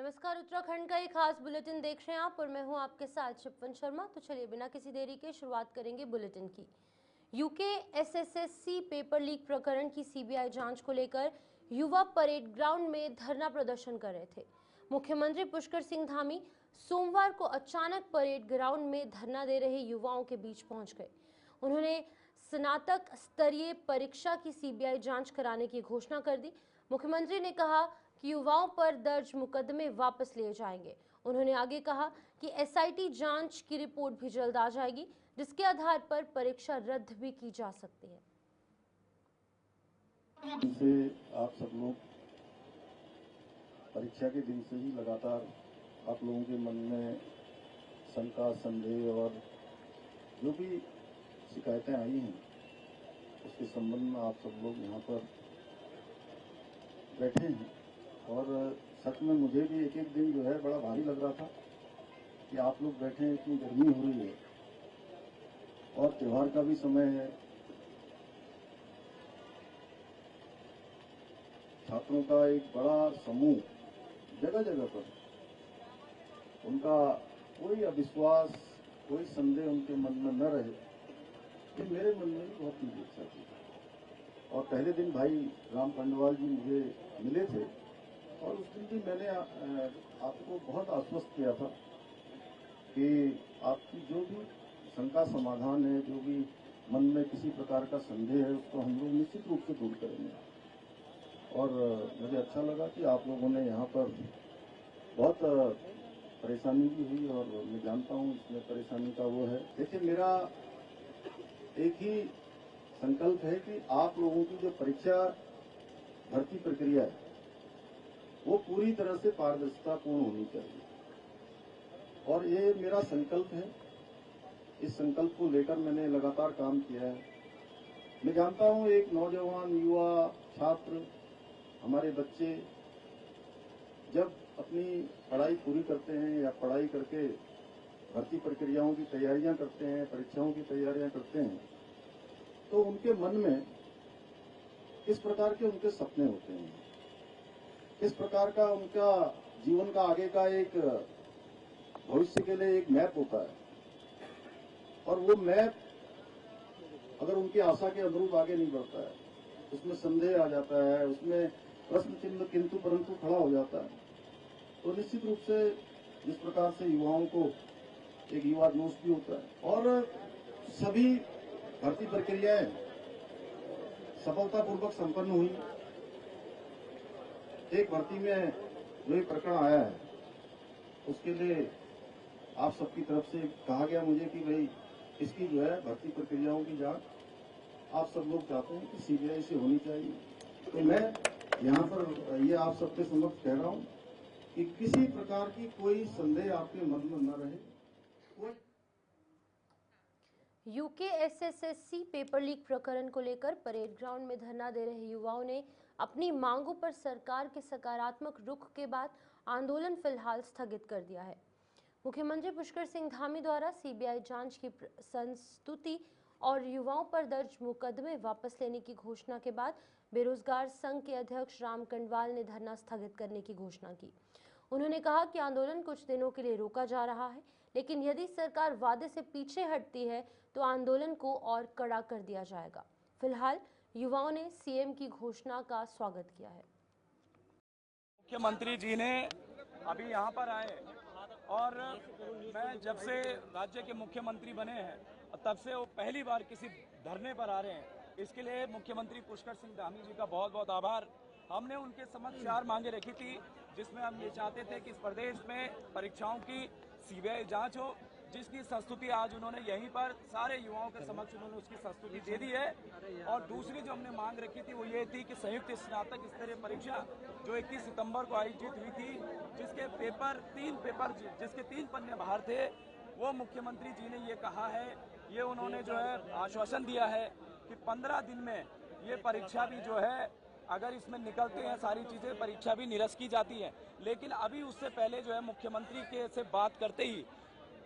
नमस्कार, उत्तराखंड का एक खास बुलेटिन देख रहे हैं आप और मैं हूं आपके साथ शिपवन शर्मा। तो चलिए बिना किसी देरी के शुरुआत करेंगे बुलेटिन की। यूके एसएससी पेपर लीक प्रकरण की सीबीआई जांच को लेकर युवा परेड ग्राउंड में धरना प्रदर्शन कर रहे थे। मुख्यमंत्री पुष्कर सिंह धामी सोमवार को अचानक परेड ग्राउंड में धरना दे रहे युवाओं के बीच पहुंच गए। उन्होंने स्नातक स्तरीय परीक्षा की सीबीआई जांच कराने की घोषणा कर दी। मुख्यमंत्री ने कहा कि युवाओं पर दर्ज मुकदमे वापस लिए जाएंगे। उन्होंने आगे कहा कि एसआईटी जांच की रिपोर्ट भी जल्द आ जाएगी, जिसके आधार पर परीक्षा रद्द भी की जा सकती है। से आप सब लोग परीक्षा के दिन से ही लगातार आप लोगों के मन में शंका, संदेह और जो भी शिकायतें आई हैं उसके संबंध में आप सब लोग यहाँ पर बैठे हैं। और सच में मुझे भी एक एक दिन जो है बड़ा भारी लग रहा था कि आप लोग बैठे हैं, इतनी गर्मी हो रही है और त्योहार का भी समय है। छात्रों का एक बड़ा समूह जगह जगह पर, उनका कोई अविश्वास, कोई संदेह उनके मन में न रहे, ये मेरे मन में भी बहुत ही इच्छा थी। और पहले दिन भाई राम पंडवाल जी मुझे मिले थे और उस दिन भी मैंने आपको बहुत आश्वस्त किया था कि आपकी जो भी शंका समाधान है, जो भी मन में किसी प्रकार का संदेह है, उसको हम लोग निश्चित रूप से दूर करेंगे। और मुझे अच्छा लगा कि आप लोगों ने यहाँ पर बहुत परेशानी भी हुई और मैं जानता हूँ इसमें परेशानी का वो है। देखिए, मेरा एक ही संकल्प है कि आप लोगों की जो परीक्षा भर्ती प्रक्रिया है वो पूरी तरह से पारदर्शितापूर्ण होनी चाहिए और ये मेरा संकल्प है। इस संकल्प को लेकर मैंने लगातार काम किया है। मैं जानता हूं एक नौजवान, युवा, छात्र, हमारे बच्चे जब अपनी पढ़ाई पूरी करते हैं या पढ़ाई करके भर्ती प्रक्रियाओं की तैयारियां करते हैं, परीक्षाओं की तैयारियां करते हैं, तो उनके मन में किस प्रकार के उनके सपने होते हैं, किस प्रकार का उनका जीवन का आगे का एक भविष्य के लिए एक मैप होता है। और वो मैप अगर उनकी आशा के अनुरूप आगे नहीं बढ़ता है, उसमें संदेह आ जाता है, उसमें प्रश्न चिन्ह किंतु परंतु खड़ा हो जाता है, तो निश्चित रूप से जिस प्रकार से युवाओं को एक युवा जोश भी होता है। और सभी भर्ती प्रक्रियाएं सफलतापूर्वक संपन्न हुई। एक भर्ती में जो ये प्रकरण आया है उसके लिए आप सबकी तरफ से कहा गया मुझे कि भाई इसकी जो है भर्ती प्रक्रियाओं की जांच आप सब लोग चाहते हैं कि सीबीआई से होनी चाहिए। तो मैं यहाँ पर ये आप सबके समक्ष कह रहा हूँ कि किसी प्रकार की कोई संदेह आपके मन में न रहे। यूके एसएससी पेपर लीक प्रकरण को लेकर परेड ग्राउंड में धरना दे रहे युवाओं ने अपनी मांगों पर सरकार के सकारात्मक रुख के बाद आंदोलन फिलहाल स्थगित कर दिया है। मुख्यमंत्री पुष्कर सिंह धामी द्वारा सीबीआई जांच की संस्तुति और युवाओं पर दर्ज मुकदमे वापस लेने की घोषणा के बाद बेरोजगार संघ के अध्यक्ष राम कंडवाल ने धरना स्थगित करने की घोषणा की। उन्होंने कहा कि आंदोलन कुछ दिनों के लिए रोका जा रहा है, लेकिन यदि सरकार वादे से पीछे हटती है तो आंदोलन को और कड़ा कर दिया जाएगा। फिलहाल युवाओं ने सीएम की घोषणा का स्वागत किया है। मुख्यमंत्री जी ने अभी यहाँ पर आए और मैं जब से राज्य के मुख्यमंत्री बने हैं तब से वो पहली बार किसी धरने पर आ रहे हैं। इसके लिए मुख्यमंत्री पुष्कर सिंह धामी जी का बहुत बहुत आभार। हमने उनके समक्ष 4 मांगे रखी थी, जिसमें हम ये चाहते थे कि इस प्रदेश में परीक्षाओं की सीबीआई जांच हो, जिसकी संस्तुति आज उन्होंने यहीं पर सारे युवाओं के समक्ष उन्होंने उसकी संस्तुति दे दी है। और दूसरी जो हमने मांग रखी थी वो ये थी कि संयुक्त स्नातक स्तरीय परीक्षा जो 21 सितंबर को आयोजित हुई थी, जिसके 3 पन्ने बाहर थे, वो मुख्यमंत्री जी ने ये कहा है, ये उन्होंने जो है आश्वासन दिया है कि 15 दिन में ये परीक्षा भी जो है, अगर इसमें निकलते हैं सारी चीज़ें, परीक्षा भी निरस्त की जाती है। लेकिन अभी उससे पहले जो है मुख्यमंत्री के से बात करते ही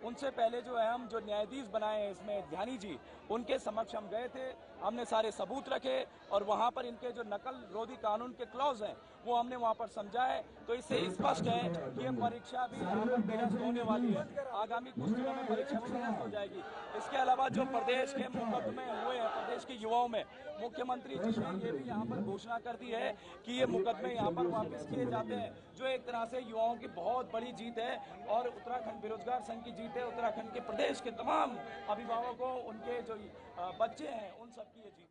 उनसे पहले जो है हम जो न्यायाधीश बनाए हैं इसमें ध्यानी जी, उनके समक्ष हम गए थे, हमने सारे सबूत रखे और वहां पर इनके जो नकल विरोधी कानून के क्लॉज हैं वो हमने वहां पर समझाए। तो इससे स्पष्ट है कि ये परीक्षा भी यहाँ पर निरस्त होने वाली है, आगामी कुछ दिनों में परीक्षा भी निरस्त हो जाएगी। इसके अलावा जो प्रदेश के मुकदमे हुए हैं प्रदेश के युवाओं में, मुख्यमंत्री जी ने ये भी यहाँ पर घोषणा कर दी है कि ये मुकदमे यहाँ पर वापस किए जाते हैं, जो एक तरह से युवाओं की बहुत बड़ी जीत है और उत्तराखंड बेरोजगार संघ की जीत है। उत्तराखंड के प्रदेश के तमाम अभिभावकों, उनके जो बच्चे हैं, उन सबकी ये जीत।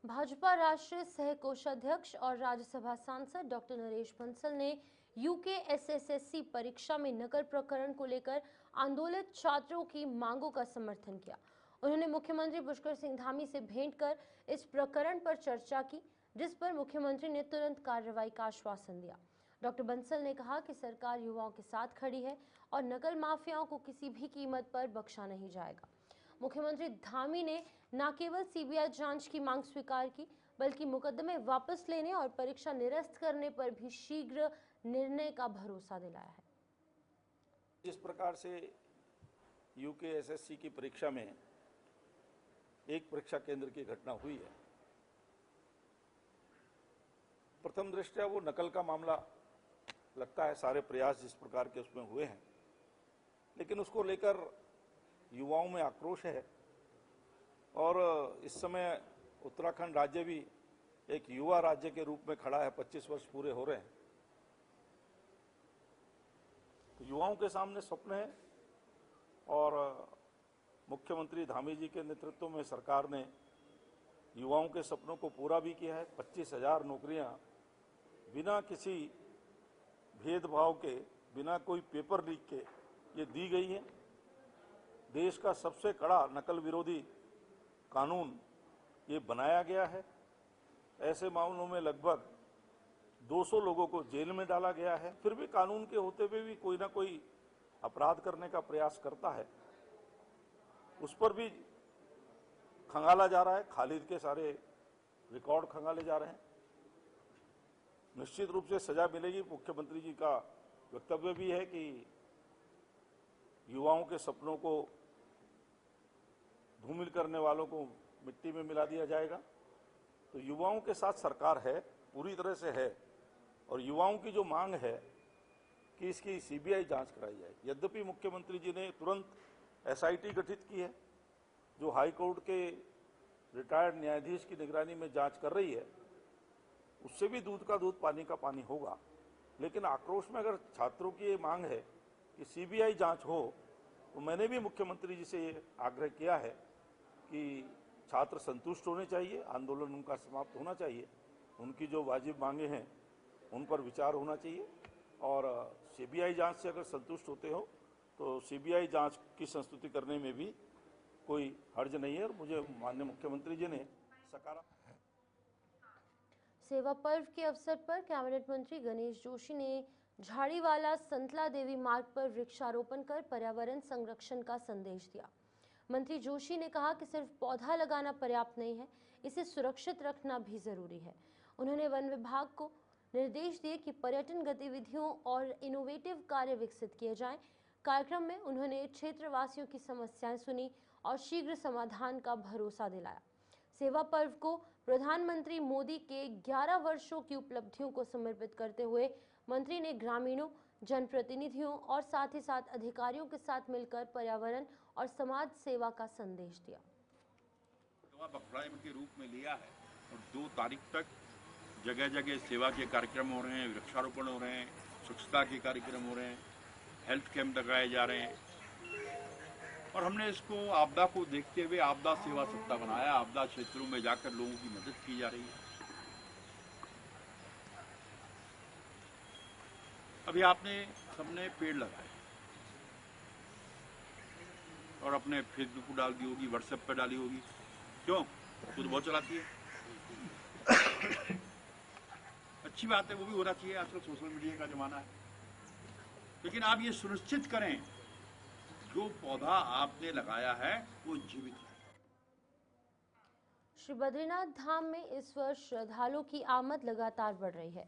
भाजपा राष्ट्रीय सह कोषाध्यक्ष और राज्यसभा सांसद डॉक्टर नरेश बंसल ने यूके एसएससी परीक्षा में नकल प्रकरण को लेकर आंदोलित छात्रों की मांगों का समर्थन किया। उन्होंने मुख्यमंत्री पुष्कर सिंह धामी से भेंट कर इस प्रकरण पर चर्चा की, जिस पर मुख्यमंत्री ने तुरंत कार्रवाई का आश्वासन दिया। डॉक्टर बंसल ने कहा कि सरकार युवाओं के साथ खड़ी है और नकल माफियाओं को किसी भी कीमत पर बख्शा नहीं जाएगा। मुख्यमंत्री धामी ने न केवल सीबीआई जांच की मांग स्वीकार की, बल्कि मुकदमे वापस लेने और परीक्षा निरस्त करने पर भी शीघ्र निर्णय का भरोसा दिलाया है। जिस प्रकार से यूके एसएससी की परीक्षा में एक परीक्षा केंद्र की घटना हुई है, प्रथम दृष्टया वो नकल का मामला लगता है, सारे प्रयास जिस प्रकार के उसमें हुए हैं, लेकिन उसको लेकर युवाओं में आक्रोश है और इस समय उत्तराखंड राज्य भी एक युवा राज्य के रूप में खड़ा है। 25 वर्ष पूरे हो रहे हैं, तो युवाओं के सामने स्वप्न है और मुख्यमंत्री धामी जी के नेतृत्व में सरकार ने युवाओं के सपनों को पूरा भी किया है। 25,000 नौकरियां बिना किसी भेदभाव के, बिना कोई पेपर लीक के ये दी गई है। देश का सबसे कड़ा नकल विरोधी कानून ये बनाया गया है। ऐसे मामलों में लगभग 200 लोगों को जेल में डाला गया है, फिर भी कानून के होते हुए भी कोई ना कोई अपराध करने का प्रयास करता है, उस पर भी खंगाला जा रहा है। खालिद के सारे रिकॉर्ड खंगाले जा रहे हैं। निश्चित रूप से सजा मिलेगी। मुख्यमंत्री जी का वक्तव्य भी है कि युवाओं के सपनों को धूमिल करने वालों को मिट्टी में मिला दिया जाएगा। तो युवाओं के साथ सरकार है, पूरी तरह से है, और युवाओं की जो मांग है कि इसकी सीबीआई जांच कराई जाए। यद्यपि मुख्यमंत्री जी ने तुरंत एसआईटी गठित की है, जो हाई कोर्ट के रिटायर्ड न्यायाधीश की निगरानी में जांच कर रही है, उससे भी दूध का दूध पानी का पानी होगा। लेकिन आक्रोश में अगर छात्रों की ये मांग है कि सीबीआई जांच हो, तो मैंने भी मुख्यमंत्री जी से ये आग्रह किया है कि छात्र संतुष्ट होने चाहिए, आंदोलन उनका समाप्त होना चाहिए, उनकी जो वाजिब मांगे हैं उन पर विचार होना चाहिए, और सीबीआई जांच से अगर संतुष्ट होते हो तो सीबीआई जांच की संस्तुति करने में भी कोई हर्ज नहीं है। और मुझे माननीय मुख्यमंत्री जी ने सकारात्मक सेवा पर्व के अवसर पर कैबिनेट मंत्री गणेश जोशी ने झाड़ीवाला संतला देवी मार्ग पर वृक्षारोपण कर पर्यावरण संरक्षण का संदेश दिया। मंत्री जोशी ने कहा कि सिर्फ पौधा लगाना पर्याप्त नहीं है, इसे सुरक्षित रखना भी जरूरी है। उन्होंने वन विभाग को निर्देश दिए कि पर्यटन गतिविधियों और इनोवेटिव कार्य विकसित किए जाएं। कार्यक्रम में उन्होंने क्षेत्रवासियों की समस्याएं सुनी और शीघ्र समाधान का भरोसा दिलाया। सेवा पर्व को प्रधानमंत्री मोदी के 11 वर्षों की उपलब्धियों को समर्पित करते हुए मंत्री ने ग्रामीणों, जनप्रतिनिधियों और साथ ही साथ अधिकारियों के साथ मिलकर पर्यावरण और समाज सेवा का संदेश दिया। अभिप्राय के रूप में लिया है और 2 तारीख तक जगह जगह सेवा के कार्यक्रम हो रहे हैं, वृक्षारोपण हो रहे हैं, स्वच्छता के कार्यक्रम हो रहे हैं, हेल्थ कैंप लगाए जा रहे हैं, और हमने इसको आपदा को देखते हुए आपदा सेवा सप्ताह बनाया। आपदा क्षेत्रों में जाकर लोगों की मदद की जा रही है। अभी आपने सबने पेड़ लगाए और अपने फेसबुक पर डाल दी होगी, व्हाट्सएप पर डाली होगी, क्यों? खुद बहुत चलाती है। अच्छी बात है, वो भी होना चाहिए, आजकल सोशल मीडिया का जमाना है। लेकिन आप ये सुनिश्चित करें जो पौधा आपने लगाया है वो जीवित है। श्री बद्रीनाथ धाम में इस वर्ष श्रद्धालुओं की आमद लगातार बढ़ रही है।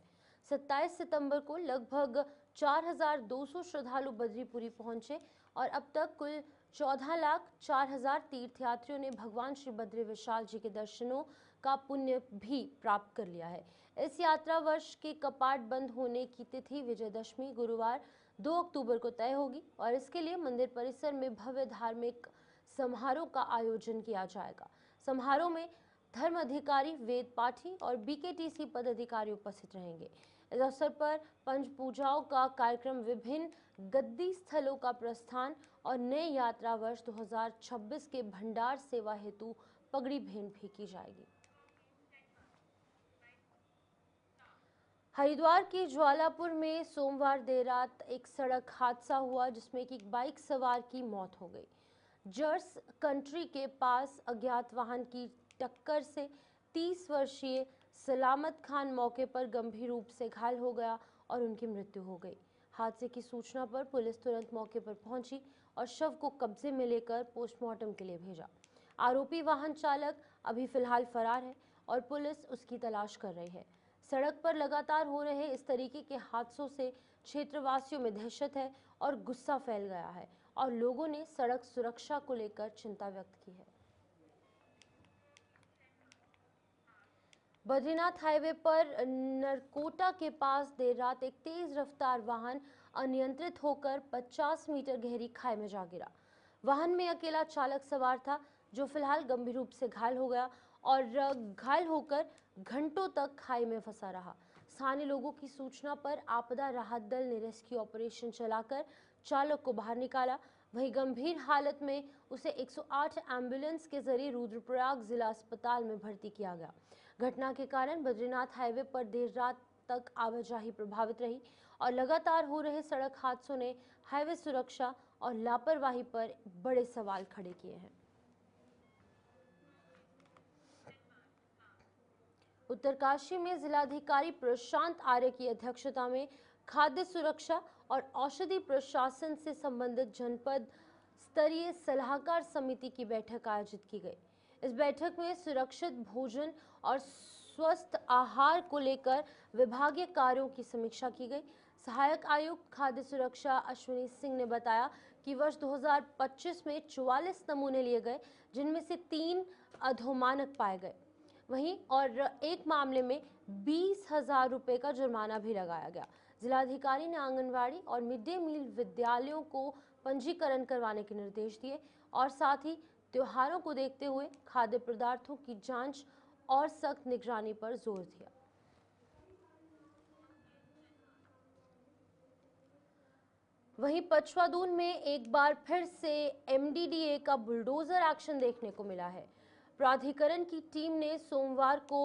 27 सितंबर को लगभग 4,200 श्रद्धालु बद्रीपुरी पहुंचे और अब तक कुल 14,04,000 तीर्थयात्रियों ने भगवान श्री बद्री विशाल जी के दर्शनों का पुण्य भी प्राप्त कर लिया है। इस यात्रा वर्ष के कपाट बंद होने की तिथि विजयदशमी गुरुवार 2 अक्टूबर को तय होगी और इसके लिए मंदिर परिसर में भव्य धार्मिक समारोह का आयोजन किया जाएगा। समारोह में धर्म अधिकारी, वेद पाठी और बीकेटीसी पदाधिकारी उपस्थित रहेंगे। इस अवसर पर पंच पूजाओं का कार्यक्रम, विभिन्न गद्दी स्थलों का प्रस्थान और नए यात्रा वर्ष 2026 के भंडार सेवा हेतु पगड़ी भेंट भी की जाएगी। हरिद्वार के ज्वालापुर में सोमवार देर रात एक सड़क हादसा हुआ जिसमें कि एक बाइक सवार की मौत हो गई। जर्स कंट्री के पास अज्ञात वाहन की टक्कर से 30 वर्षीय सलामत खान मौके पर गंभीर रूप से घायल हो गया और उनकी मृत्यु हो गई। हादसे की सूचना पर पुलिस तुरंत मौके पर पहुंची और शव को कब्जे में लेकर पोस्टमार्टम के लिए भेजा। आरोपी वाहन चालक अभी फिलहाल फरार है और पुलिस उसकी तलाश कर रही है। सड़क पर लगातार हो रहे इस तरीके के हादसों से क्षेत्रवासियों में दहशत है और गुस्सा फैल गया है और लोगों ने सड़क सुरक्षा को लेकर चिंता व्यक्त की है। बद्रीनाथ हाईवे पर नरकोटा के पास देर रात एक तेज रफ्तार वाहन अनियंत्रित होकर 50 मीटर गहरी खाई में जा गिरा। वाहन में अकेला चालक सवार था जो फिलहाल गंभीर रूप से घायल हो गया और घायल होकर घंटों तक खाई में फंसा रहा। स्थानीय लोगों की सूचना पर आपदा राहत दल ने रेस्क्यू ऑपरेशन चलाकर चालक को बाहर निकाला। वहीं गंभीर हालत में उसे 108 एम्बुलेंस के जरिए रुद्रप्रयाग जिला अस्पताल में भर्ती किया गया। घटना के कारण बद्रीनाथ हाईवे पर देर रात तक आवाजाही प्रभावित रही और लगातार हो रहे सड़क हादसों ने हाईवे सुरक्षा और लापरवाही पर बड़े सवाल खड़े किए हैं। उत्तरकाशी में जिलाधिकारी प्रशांत आर्य की अध्यक्षता में खाद्य सुरक्षा और औषधि प्रशासन से संबंधित जनपद स्तरीय सलाहकार समिति की बैठक आयोजित की गई। इस बैठक में सुरक्षित भोजन और स्वस्थ आहार को लेकर विभागीय कार्यों की समीक्षा की गई। सहायक आयुक्त खाद्य सुरक्षा अश्विनी सिंह ने बताया कि वर्ष 2025 में 44 नमूने लिए गए जिनमें से 3 अधोमानक पाए गए वहीं और एक मामले में 20,000 रुपए का जुर्माना भी लगाया गया। जिलाधिकारी ने आंगनवाड़ी और मिड डे मील विद्यालयों को पंजीकरण करवाने के निर्देश दिए और साथ ही त्योहारों को देखते हुए खाद्य पदार्थों की जांच और सख्त निगरानी पर जोर दिया। वहीं पचवादून में एक बार फिर से एमडीडीए का बुलडोजर एक्शन देखने को मिला है। प्राधिकरण की टीम ने सोमवार को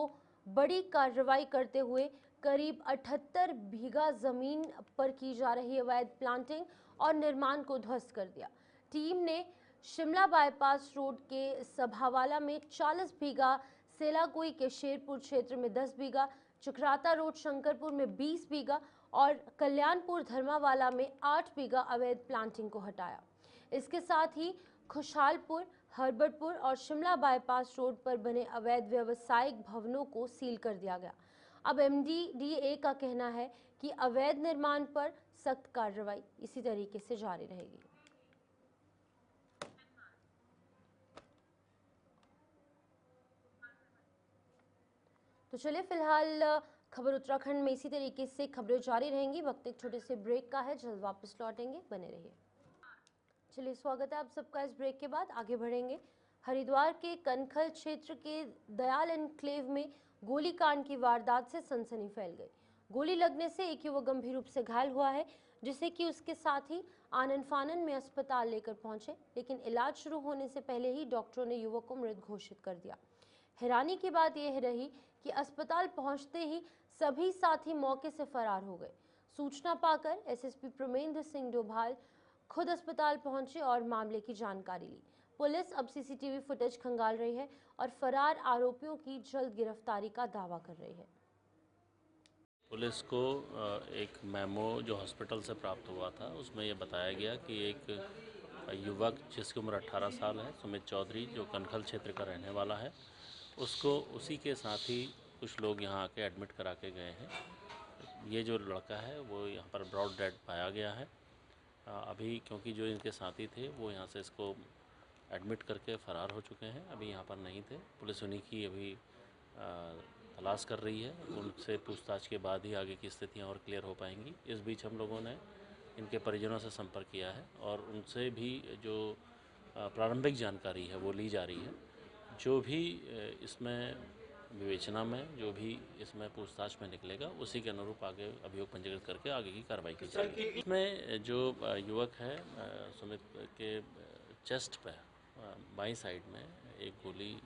बड़ी कार्रवाई करते हुए करीब 78 बीघा जमीन पर की जा रही अवैध प्लांटिंग और निर्माण को ध्वस्त कर दिया। टीम ने शिमला बाईपास रोड के सभावाला में 40 बीघा, सेलाकुई के शेरपुर क्षेत्र में 10 बीघा, चक्राता रोड शंकरपुर में 20 बीघा और कल्याणपुर धर्मावाला में 8 बीघा अवैध प्लांटिंग को हटाया। इसके साथ ही खुशहालपुर, हर्बटपुर और शिमला बाईपास रोड पर बने अवैध व्यावसायिक भवनों को सील कर दिया गया। अब एमडीडीए का कहना है कि अवैध निर्माण पर सख्त कार्रवाई इसी तरीके से जारी रहेगी। तो चलिए फिलहाल खबर उत्तराखंड में इसी तरीके से खबरें जारी रहेंगी। वक्त एक छोटे से ब्रेक का है, जल्द वापस लौटेंगे, बने रहिए। चलिए स्वागत है आप सबका। इस ब्रेक के बाद आगे बढ़ेंगे। हरिद्वार के कनखल क्षेत्र के दयाल एनक्लेव में गोलीकांड की वारदात से सनसनी फैल गई। गोली लगने से एक युवक गंभीर रूप से घायल हुआ है जिसे कि उसके साथ ही आनन फानन में अस्पताल लेकर पहुंचे, लेकिन इलाज शुरू होने से पहले ही डॉक्टरों ने युवक को मृत घोषित कर दिया। हैरानी की बात यह रही कि अस्पताल पहुंचते ही सभी साथी मौके से फरार हो गए। सूचना पाकर एसएसपी प्रमेंद्र सिंह डोभाल खुद अस्पताल पहुंचे और मामले की जानकारी ली। पुलिस अब सीसीटीवी फुटेज खंगाल रही है और फरार आरोपियों की जल्द गिरफ्तारी का दावा कर रही है। पुलिस को एक मेमो जो हॉस्पिटल से प्राप्त हुआ था उसमें ये बताया गया कि एक युवक जिसकी उम्र 18 साल है, सुमित चौधरी, जो कनखल क्षेत्र का रहने वाला है, उसको उसी के साथ ही कुछ लोग यहाँ आके एडमिट करा के गए हैं। ये जो लड़का है वो यहाँ पर ब्रॉड डेड पाया गया है। अभी क्योंकि जो इनके साथी थे वो यहाँ से इसको एडमिट करके फ़रार हो चुके हैं, अभी यहाँ पर नहीं थे। पुलिस उन्हीं की अभी तलाश कर रही है, उनसे पूछताछ के बाद ही आगे की स्थितियाँ और क्लियर हो पाएंगी। इस बीच हम लोगों ने इनके परिजनों से संपर्क किया है और उनसे भी जो प्रारंभिक जानकारी है वो ली जा रही है। जो भी इसमें विवेचना में जो भी इसमें पूछताछ में निकलेगा उसी के अनुरूप आगे अभियोग पंजीकृत करके आगे की कार्रवाई की जाएगी। इसमें जो युवक है सुमित के चेस्ट पे बाईं साइड में एक गोली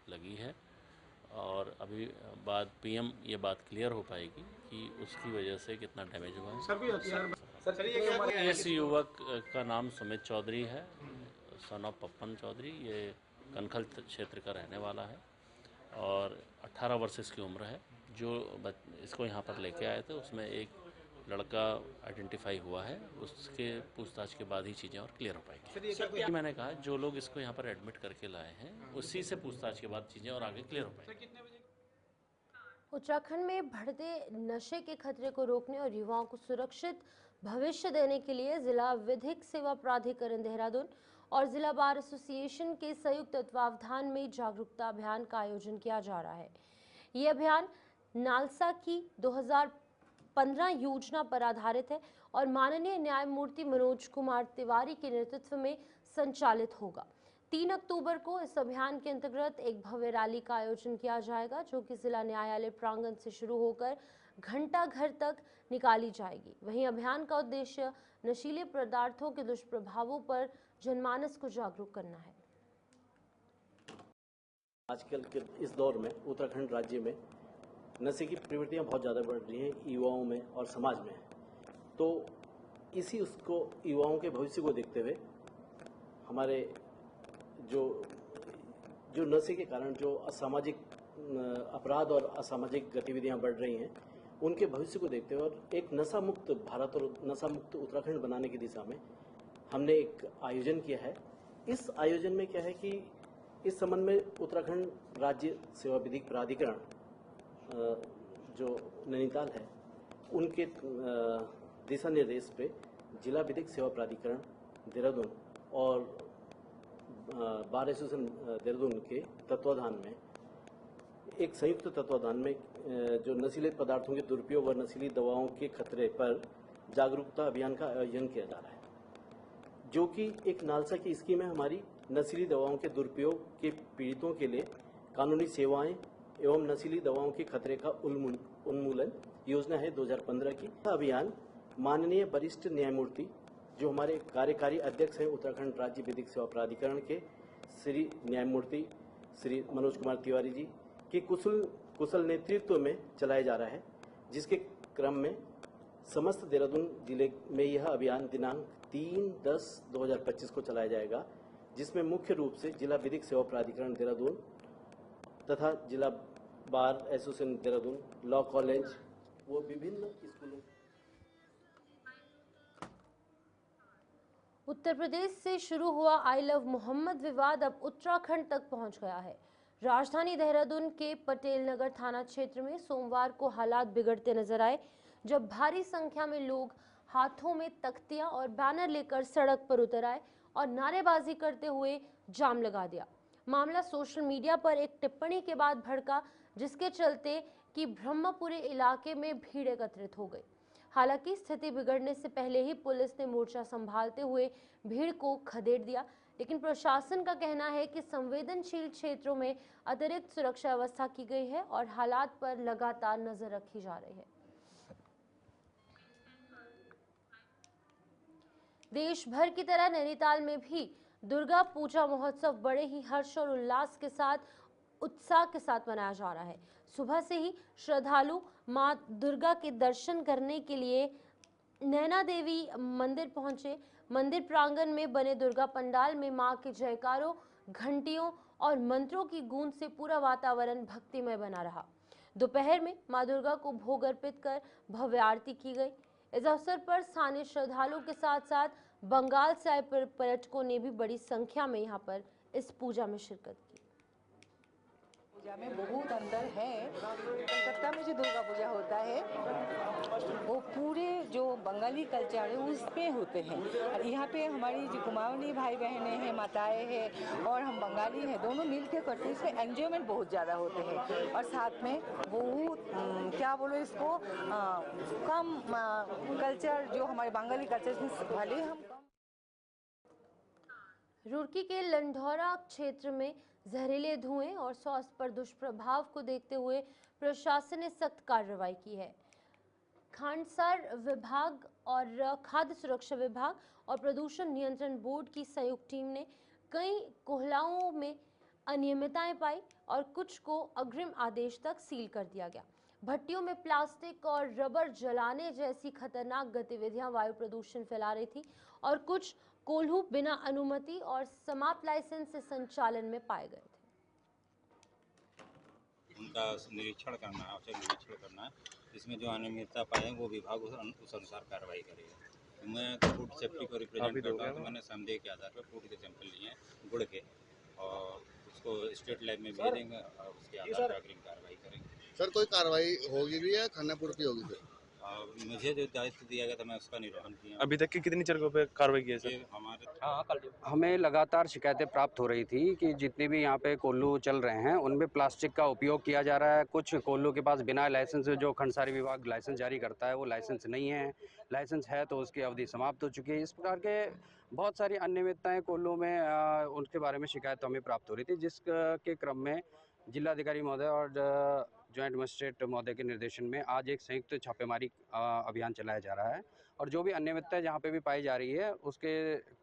लगी है और अभी बाद पीएम ये बात क्लियर हो पाएगी कि उसकी वजह से कितना डैमेज हुआ है। इस युवक का नाम सुमित चौधरी है, सन ऑफ पप्पन चौधरी। ये कनखल क्षेत्र का रहने वाला है और 18 वर्ष इसकी उम्र है। जो इसको यहाँ पर लेके आए थे उसमें एक लड़का आइडेंटिफाई हुआ है, उसके पूछताछ के बाद ही चीज़ें और क्लियर हो पाएंगी। मैंने कहा जो लोग इसको यहाँ पर एडमिट करके लाए हैं उसी से पूछताछ के बाद चीज़ें और आगे क्लियर हो पाएंगी। उत्तराखंड में बढ़ते नशे के खतरे को रोकने और युवाओं को सुरक्षित भविष्य देने के लिए जिला विधिक सेवा प्राधिकरण देहरादून और जिला बार एसोसिएशन के संयुक्त तत्वावधान में जागरूकता अभियान का आयोजन किया जा रहा है। ये अभियान नालसा की 2015 योजना पर आधारित है और माननीय न्यायमूर्ति मनोज कुमार तिवारी के नेतृत्व में संचालित होगा। 3 अक्टूबर को इस अभियान के अंतर्गत एक भव्य रैली का आयोजन किया जाएगा जो कि जिला न्यायालय प्रांगण से शुरू होकर घंटा घर तक निकाली जाएगी। वहीं अभियान का उद्देश्य नशीले पदार्थों के दुष्प्रभावों पर जनमानस को जागरूक करना है। आजकल के इस दौर में उत्तराखंड राज्य में नशे की प्रवृत्तियां बहुत ज़्यादा बढ़ रही हैं युवाओं में और समाज में। तो इसी उसको युवाओं के भविष्य को देखते हुए हमारे जो नशे के कारण जो असामाजिक अपराध और असामाजिक गतिविधियां बढ़ रही हैं उनके भविष्य को देखते हुए और एक नशा मुक्त भारत और नशा मुक्त उत्तराखंड बनाने की दिशा में हमने एक आयोजन किया है। इस आयोजन में क्या है कि इस संबंध में उत्तराखंड राज्य सेवा विधिक प्राधिकरण जो नैनीताल है उनके दिशा निर्देश पे जिला विधिक सेवा प्राधिकरण देहरादून और बार एसोसिएशन देहरादून के तत्वाधान में एक संयुक्त तत्वाधान में जो नशीले पदार्थों के दुरुपयोग और नशीली दवाओं के खतरे पर जागरूकता अभियान का आयोजन किया जा रहा है, जो कि एक नालसा की स्कीम है हमारी नशीली दवाओं के दुरुपयोग के पीड़ितों के लिए कानूनी सेवाएं एवं नशीली दवाओं के खतरे का उन्मूलन योजना है 2015 की। अभियान माननीय वरिष्ठ न्यायमूर्ति जो हमारे कार्यकारी अध्यक्ष हैं उत्तराखंड राज्य विधिक सेवा प्राधिकरण के श्री न्यायमूर्ति श्री मनोज कुमार तिवारी जी के कुशल नेतृत्व में चलाया जा रहा है, जिसके क्रम में समस्त देहरादून जिले में यह अभियान दिनांक 3/10/2025 को चलाया जाएगा, जिसमें मुख्य रूप से जिला विधिक सेवा प्राधिकरण देहरादून तथा जिला bar association Dehradun, law college वो विभिन्न स्कूलों। उत्तर प्रदेश से शुरू हुआ आई लव मोहम्मद विवाद अब उत्तराखंड तक पहुंच गया है। राजधानी देहरादून के पटेल नगर थाना क्षेत्र में सोमवार को हालात बिगड़ते नजर आए जब भारी संख्या में लोग हाथों में तख्तियां और बैनर लेकर सड़क पर उतर आए और नारेबाजी करते हुए जाम लगा दिया। मामला सोशल मीडिया पर एक टिप्पणी के बाद भड़का, जिसके चलते कि ब्रह्मपुरी इलाके में भीड़ एकत्रित हो गई। हालांकि स्थिति बिगड़ने से पहले ही पुलिस ने मोर्चा संभालते हुए भीड़ को खदेड़ दिया, लेकिन प्रशासन का कहना है कि संवेदनशील क्षेत्रों में अतिरिक्त सुरक्षा व्यवस्था की गई है और हालात पर लगातार नजर रखी जा रही है। देश भर की तरह नैनीताल में भी दुर्गा पूजा महोत्सव बड़े ही हर्ष और उल्लास के साथ उत्साह के साथ मनाया जा रहा है। सुबह से ही श्रद्धालु मां दुर्गा के दर्शन करने के लिए नैना देवी मंदिर पहुंचे। मंदिर प्रांगण में बने दुर्गा पंडाल में मां के जयकारों, घंटियों और मंत्रों की गूंज से पूरा वातावरण भक्तिमय बना रहा। दोपहर में मां दुर्गा को भोग अर्पित कर भव्य आरती की गई। इस अवसर पर स्थानीय श्रद्धालुओं के साथ साथ बंगाल से आए पर्यटकों ने भी बड़ी संख्या में यहां पर इस पूजा में शिरकत की। पूजा में बहुत अंतर है। कलकत्ता में जो दुर्गा पूजा होता है वो पूरे जो बंगाली कल्चर है उस पे होते हैं, और यहाँ पे हमारी जो कुमाऊनी भाई बहनें हैं, माताएं हैं और हम बंगाली हैं, दोनों मिल के करते हैं। इसमें एंजॉयमेंट बहुत ज़्यादा होते हैं और साथ में बहुत क्या बोलो इसको कम कल्चर जो हमारे बंगाली कल्चर भले हम कम। रुड़की के लंढौरा क्षेत्र में जहरीले धुएं और स्वास्थ्य पर दुष्प्रभाव को देखते हुए प्रशासन ने सख्त कार्रवाई की है। खानसार विभाग और खाद्य सुरक्षा विभाग और प्रदूषण नियंत्रण बोर्ड की संयुक्त टीम ने कई कोहलाओं में अनियमितताएं पाई और कुछ को अग्रिम आदेश तक सील कर दिया गया। भट्टियों में प्लास्टिक और रबर जलाने जैसी खतरनाक गतिविधियां वायु प्रदूषण फैला रही थी और कुछ कोल्हू बिना अनुमति और समाप्त लाइसेंस से संचालन में पाए गए थे। उनका निरीक्षण करना है, औचक निरीक्षण करना है। इसमें जो अनियमितता पाए वो विभाग उस अनुसार कार्रवाई करेगा। मैं फूड सेफ्टी को रिप्रेजेंट करता हूँ, तो मैंने संदेह के आधार पर फूड के सैंपल लिए हैं गुड़ के, और उसको स्टेट लैब में भेजेंगे और उसके आधार पर अग्रिम कार्रवाई करेंगे। सर कोई कार्रवाई होगी भी या खानापुर की होगी सर? मुझे जो दायित्व दिया गया था मैं उसका निर्वहन किया। अभी तक की कितनी जगहों पे कार्रवाई की है सर? हमें लगातार शिकायतें प्राप्त हो रही थी कि जितने भी यहाँ पे कोल्हू चल रहे हैं उनमें प्लास्टिक का उपयोग किया जा रहा है। कुछ कोल्हू के पास बिना लाइसेंस, जो खंडसारी विभाग लाइसेंस जारी करता है वो लाइसेंस नहीं है, लाइसेंस है तो उसकी अवधि समाप्त हो चुकी है। इस प्रकार के बहुत सारी अनियमितताएं कोल्हू में उनके बारे में शिकायत हमें प्राप्त हो रही थी, जिसके क्रम में जिलाधिकारी महोदय और जॉइंट मजिस्ट्रेट महोदय के निर्देशन में आज एक संयुक्त छापेमारी अभियान चलाया जा रहा है और जो भी अनियमितता जहाँ पे भी पाई जा रही है उसके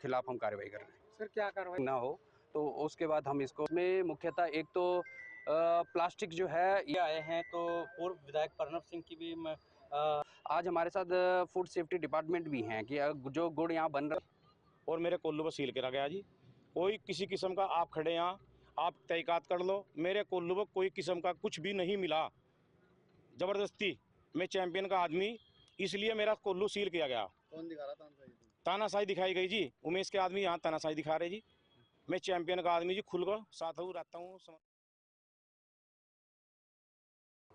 खिलाफ हम कार्रवाई कर रहे हैं। सर क्या कार्रवाई ना हो तो उसके बाद हम इसको में मुख्यतः एक तो प्लास्टिक जो है ये आए हैं, तो पूर्व विधायक प्रणव सिंह की भी आज हमारे साथ फूड सेफ्टी डिपार्टमेंट भी हैं कि जो गुड़ यहाँ बन रहा है और मेरे कोल्लू पर सील करा गया जी। कोई किसी किस्म का आप खड़े यहाँ आप तहकीकात कर लो, मेरे कोल्लू पर कोई किस्म का कुछ भी नहीं मिला। जबरदस्ती मैं चैंपियन का आदमी, इसलिए मेरा कोल्लू सील किया गया। कौन दिखा रहा था? तानाशाही दिखाई गई जी। उमेश के आदमी यहाँ तानाशाही दिखा रहे जी। मैं चैंपियन का आदमी जी, खुलकर साथ हूँ, रहता हूँ।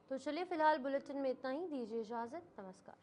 तो चलिए फिलहाल बुलेटिन में इतना ही, दीजिए इजाजत, नमस्कार।